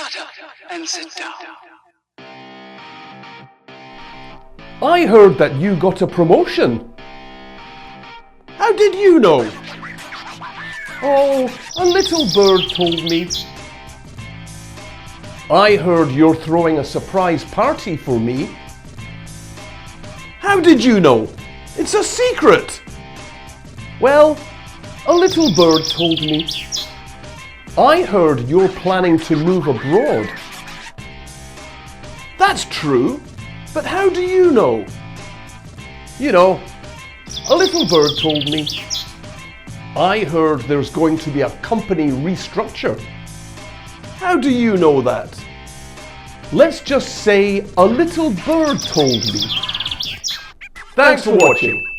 Shut up and sit down. I heard that you got a promotion. How did you know? Oh, a little bird told me. I heard you're throwing a surprise party for me. How did you know? It's a secret. Well, a little bird told me. I heard you're planning to move abroad. That's true, but how do you know? You know, a little bird told me. I heard there's going to be a company restructure. How do you know that? Let's just say a little bird told me. Thanks for watching.